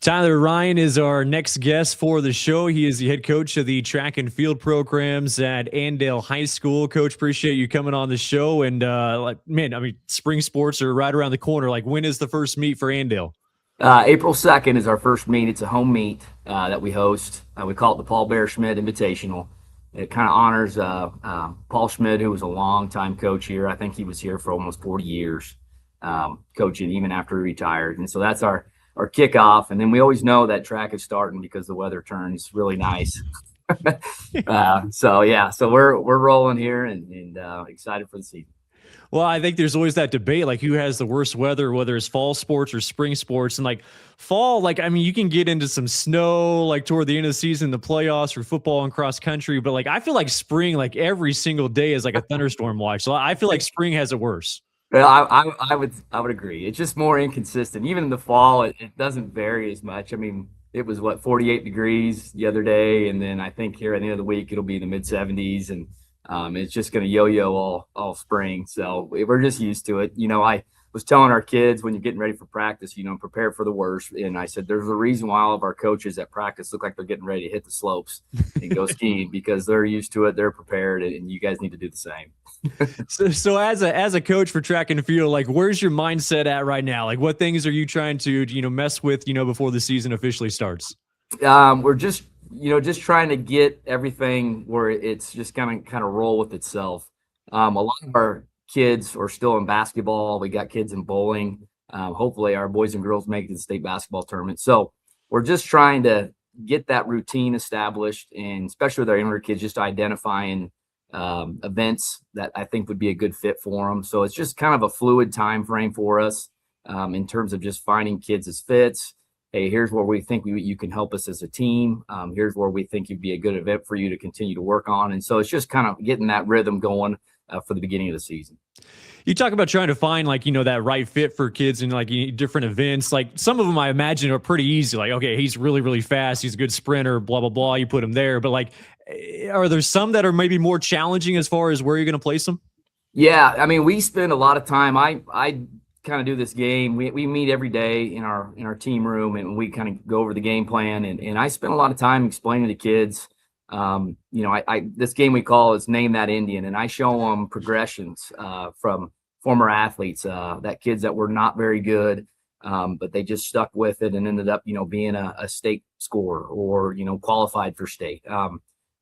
Tyler Ryan is our next guest for the show. He is the head coach of the track and field programs at Andale High School. Coach, appreciate you coming on the show. And spring sports are right around the corner. Like, when is the first meet for Andale? April 2nd is our first meet. It's a home meet that we host. We call it the Paul Bear Schmidt Invitational. It kind of honors Paul Schmidt, who was a longtime coach here. I think he was here for almost 40 years, coaching even after he retired. And so that's our kickoff. And then we always know that track is starting because the weather turns really nice. So we're rolling here and excited for the season. Well, I think there's always that debate, like who has the worst weather, whether it's fall sports or spring sports. And like fall, you can get into some snow, like toward the end of the season, the playoffs for football and cross country. But like, I feel like spring, like every single day is like a thunderstorm watch. So I feel like spring has it worse. Well, I would agree. It's just more inconsistent. Even in the fall, it doesn't vary as much. I mean, it was 48 degrees the other day, and then I think here at the end of the week it'll be in the mid 70s, and it's just going to yo-yo all spring. So we're just used to it. I was telling our kids when you're getting ready for practice, prepare for the worst. And I said, there's a reason why all of our coaches at practice look like they're getting ready to hit the slopes and go skiing because they're used to it. They're prepared, and you guys need to do the same. So as a coach for track and field, like, where's your mindset at right now? Like, what things are you trying to, mess with, before the season officially starts? We're just trying to get everything where it's just kind of roll with itself. A lot of our kids are still in basketball. We got kids in bowling. Hopefully our boys and girls make it to the state basketball tournament. So we're just trying to get that routine established, and especially with our younger kids, just identifying events that I think would be a good fit for them. So it's just kind of a fluid time frame for us in terms of just finding kids as fits. Hey, here's where we think you can help us as a team. Here's where we think you'd be a good event for you to continue to work on. And so it's just kind of getting that rhythm going for the beginning of the season. You talk about trying to find that right fit for kids in different events. Like, some of them I imagine are pretty easy. Like, okay, he's really, really fast. He's a good sprinter, blah, blah, blah. You put him there. But like, are there some that are maybe more challenging as far as where you're going to place them? Yeah. I mean, we spend a lot of time. I kind of do this game. We meet every day in our team room, and we kind of go over the game plan. And I spend a lot of time explaining to kids, this game we call is Name That Indian. And I show them progressions from former athletes, that kids that were not very good, but they just stuck with it and ended up, being a state scorer or, qualified for state.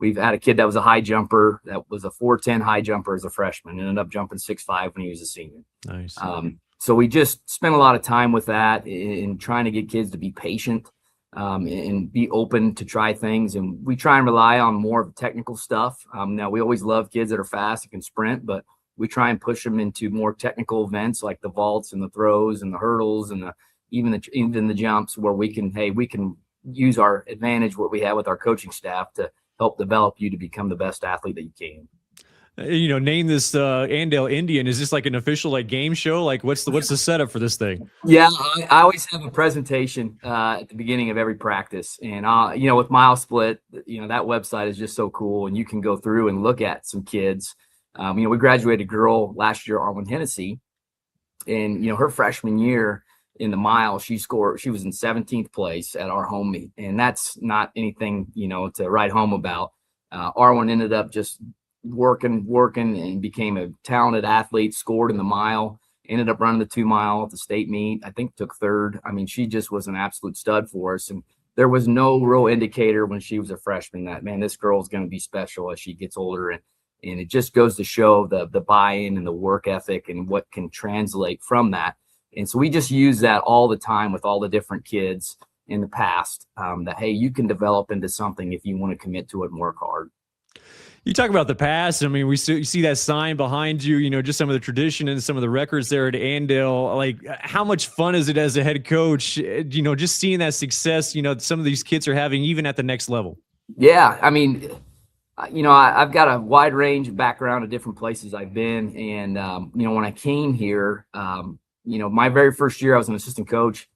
We've had a kid that was a high jumper, that was a 4.10 high jumper as a freshman, and ended up jumping 6.5 when he was a senior. Nice. So we just spent a lot of time with that in trying to get kids to be patient and be open to try things. And we try and rely on more of the technical stuff. Now, we always love kids that are fast and can sprint, but we try and push them into more technical events like the vaults and the throws and the hurdles and even the jumps, where we can use our advantage, what we have with our coaching staff, to help develop you to become the best athlete that you can. Name this Andale Indian. Is this like an official game show? Like, what's the setup for this thing? Yeah, I always have a presentation at the beginning of every practice, and with Mile Split, that website is just so cool, and you can go through and look at some kids. We graduated a girl last year, Arwen Hennessy, and her freshman year in the mile, she was in 17th place at our home meet, and that's not anything to write home about. Arwen ended up just working and became a talented athlete, scored in the mile, ended up running the 2 mile at the state meet. I think took third. I mean, she just was an absolute stud for us. And there was no real indicator when she was a freshman that, man, this girl's going to be special as she gets older. And it just goes to show the buy-in and the work ethic and what can translate from that. And so we just use that all the time with all the different kids in the past, that, hey, you can develop into something if you want to commit to it and work hard. You talk about the past. I mean, you see that sign behind you, just some of the tradition and some of the records there at Andale. Like, how much fun is it as a head coach, just seeing that success, some of these kids are having even at the next level? Yeah. I mean, I've got a wide range of background of different places I've been. And, when I came here, my very first year, I was an assistant coach.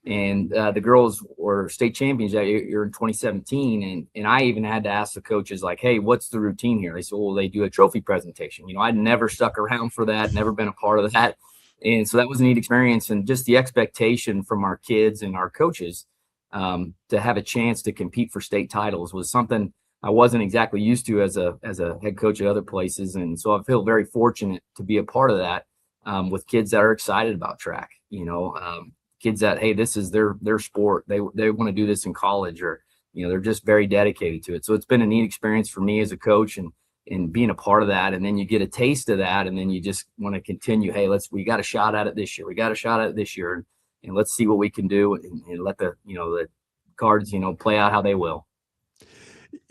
And the girls were state champions that year in 2017. And I even had to ask the coaches, like, hey, what's the routine here? They said, well, they do a trophy presentation. I'd never stuck around for that, never been a part of that. And so that was a neat experience. And just the expectation from our kids and our coaches to have a chance to compete for state titles was something I wasn't exactly used to as a head coach at other places. And so I feel very fortunate to be a part of that, with kids that are excited about track, kids that, hey, this is their sport. They want to do this in college, or, they're just very dedicated to it. So it's been a neat experience for me as a coach, and being a part of that. And then you get a taste of that, and then you just want to continue. Hey, we got a shot at it this year. We got a shot at it this year, and let's see what we can do, and let the cards, play out how they will.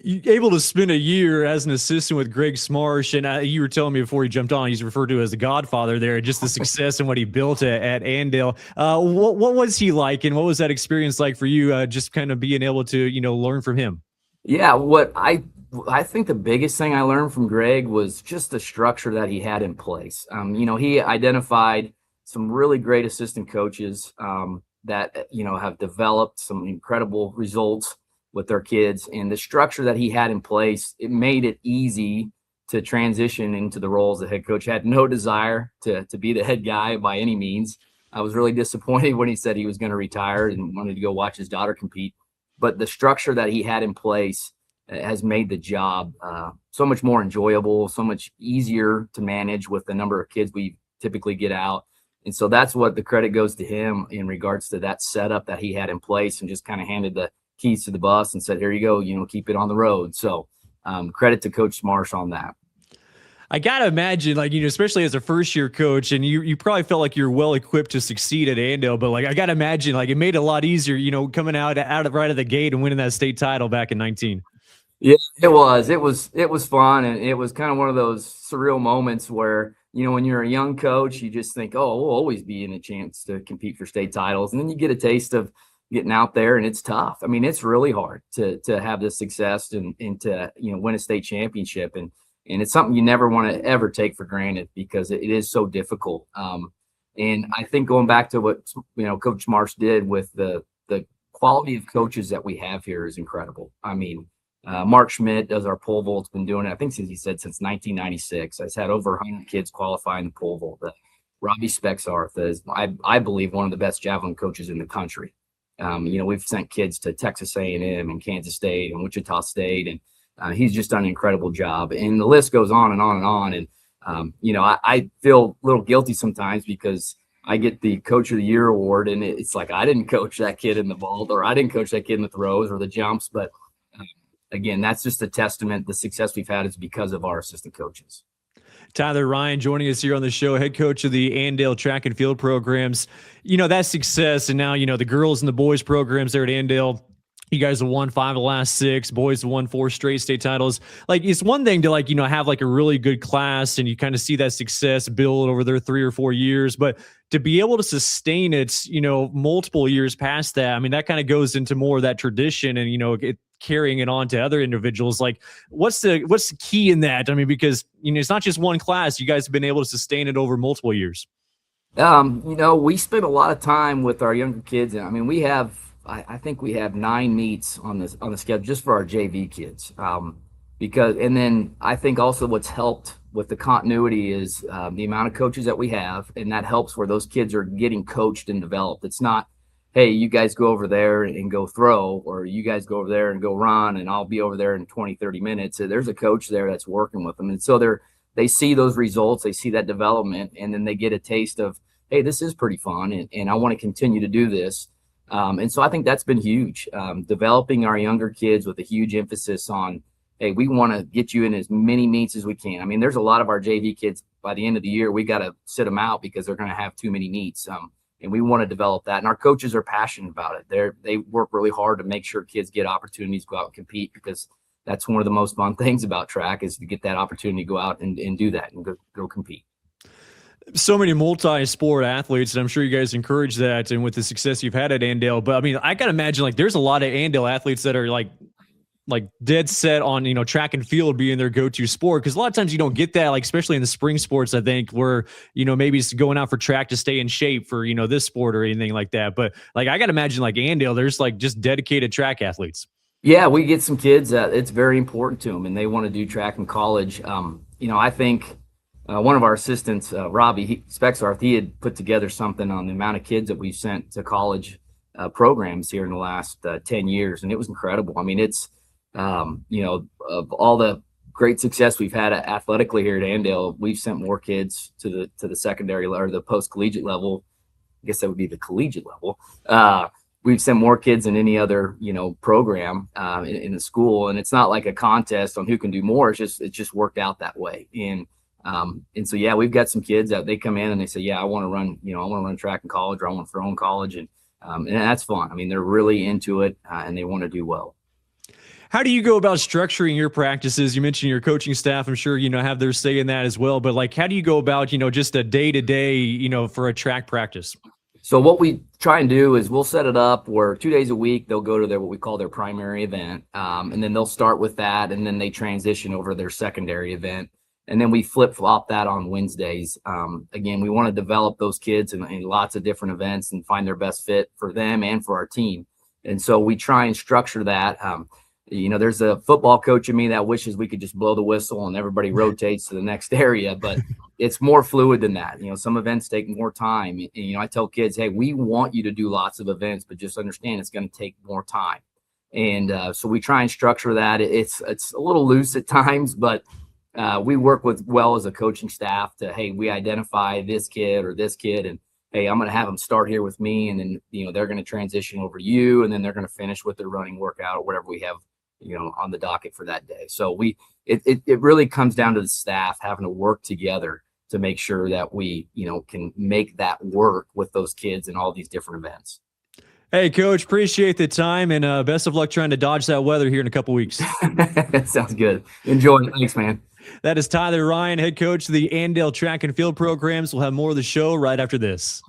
You able to spend a year as an assistant with Greg Smarsh, and you were telling me before he jumped on, he's referred to as the Godfather there, just the success and what he built at Andale. What was he like, and what was that experience like for you? Just kind of being able to learn from him. Yeah, what I think the biggest thing I learned from Greg was just the structure that he had in place. He identified some really great assistant coaches that have developed some incredible results with their kids, and the structure that he had in place, it made it easy to transition into the role as the head coach. Had no desire to be the head guy by any means. I was really disappointed when he said he was going to retire and wanted to go watch his daughter compete. But the structure that he had in place has made the job so much more enjoyable, so much easier to manage with the number of kids we typically get out. And so that's what the credit goes to him in regards to that setup that he had in place, and just kind of handed the keys to the bus and said, here you go, keep it on the road. So credit to Coach Smarsh on that. I gotta imagine, especially as a first-year coach, and you probably felt like you're well equipped to succeed at Andale, but I gotta imagine, it made it a lot easier, coming out of right of the gate and winning that state title back in 19. Yeah, it was fun, and it was kind of one of those surreal moments where, when you're a young coach, you just think, oh, we'll always be in a chance to compete for state titles, and then you get a taste of getting out there, and it's tough. I mean, it's really hard to have this success and to win a state championship, and it's something you never want to ever take for granted, because it is so difficult. And I think going back to what Coach Marsh did with the quality of coaches that we have here is incredible. I mean, Mark Schmidt does our pole vault. Been doing it, I think, since 1996. I've had over 100 kids qualify in the pole vault. Robbie Spexarth is, I believe, one of the best javelin coaches in the country. We've sent kids to Texas A&M and Kansas State and Wichita State, and he's just done an incredible job. And the list goes on and on and on. And, I feel a little guilty sometimes because I get the Coach of the Year award, and it's like I didn't coach that kid in the vault, or I didn't coach that kid in the throws or the jumps. But, again, that's just a testament. The success we've had is because of our assistant coaches. Tyler Ryan joining us here on the show, head coach of the Andale track and field programs. That success, and now, the girls and the boys programs there at Andale, you guys have won 5 of the last 6. Boys have won 4 straight state titles. It's one thing to have a really good class, and you kind of see that success build over their 3 or 4 years, but to be able to sustain it, multiple years past that, I mean, that kind of goes into more of that tradition and, carrying it on to other individuals. What's the key in that? I mean, because, it's not just one class. You guys have been able to sustain it over multiple years. We spend a lot of time with our younger kids. I mean, I think we have 9 meets on the schedule just for our JV kids. And then I think also what's helped with the continuity is the amount of coaches that we have, and that helps where those kids are getting coached and developed. It's not, hey, you guys go over there and go throw, or you guys go over there and go run, and I'll be over there in 20, 30 minutes. So there's a coach there that's working with them. And so they see those results, they see that development, and then they get a taste of, hey, this is pretty fun, and I want to continue to do this. And so I think that's been huge, developing our younger kids with a huge emphasis on, hey, we want to get you in as many meets as we can. I mean, there's a lot of our JV kids by the end of the year, we got to sit them out because they're going to have too many meets. And we want to develop that. And our coaches are passionate about it. They work really hard to make sure kids get opportunities to go out and compete, because that's one of the most fun things about track is to get that opportunity to go out and do that and go compete. So many multi-sport athletes, and I'm sure you guys encourage that, and with the success you've had at Andale. But I mean, I gotta imagine there's a lot of Andale athletes that are like dead set on track and field being their go-to sport, because a lot of times you don't get that, especially in the spring sports, I think, where maybe it's going out for track to stay in shape for this sport or anything like that. But I gotta imagine Andale, there's just dedicated track athletes. Yeah, we get some kids that it's very important to them, and they want to do track in college. I think one of our assistants, Robbie Spexarth, he had put together something on the amount of kids that we sent to college programs here in the last 10 years, and it was incredible. I mean, it's of all the great success we've had athletically here at Andale, we've sent more kids to the secondary or the post collegiate level. I guess that would be the collegiate level. We've sent more kids than any other program in the school, and it's not like a contest on who can do more. It's just worked out that way. And so yeah, we've got some kids that they come in and they say, yeah, I want to run track in college, or I want to throw in college, and that's fun. I mean, they're really into it and they want to do well. How do you go about structuring your practices? You mentioned your coaching staff, I'm sure, have their say in that as well, but like, how do you go about, just a day to day, for a track practice? So what we try and do is we'll set it up where 2 days a week they'll go to what we call their primary event, and then they'll start with that, and then they transition over to their secondary event, and then we flip flop that on Wednesdays. Again, we want to develop those kids in lots of different events and find their best fit for them and for our team, and so we try and structure that. There's a football coach in me that wishes we could just blow the whistle and everybody rotates to the next area, but it's more fluid than that. Some events take more time. I tell kids, hey, we want you to do lots of events, but just understand it's going to take more time. And so we try and structure that. It's a little loose at times, but we work well as a coaching staff to, hey, we identify this kid or this kid, and hey, I'm going to have them start here with me, and then they're going to transition over to you, and then they're going to finish with their running workout or whatever we have on the docket for that day. So it really comes down to the staff having to work together to make sure that we can make that work with those kids in all these different events. Hey, Coach, appreciate the time, and best of luck trying to dodge that weather here in a couple weeks. Sounds good. Enjoy it. Thanks, man. That is Tyler Ryan, head coach of the Andale Track and Field programs. We'll have more of the show right after this.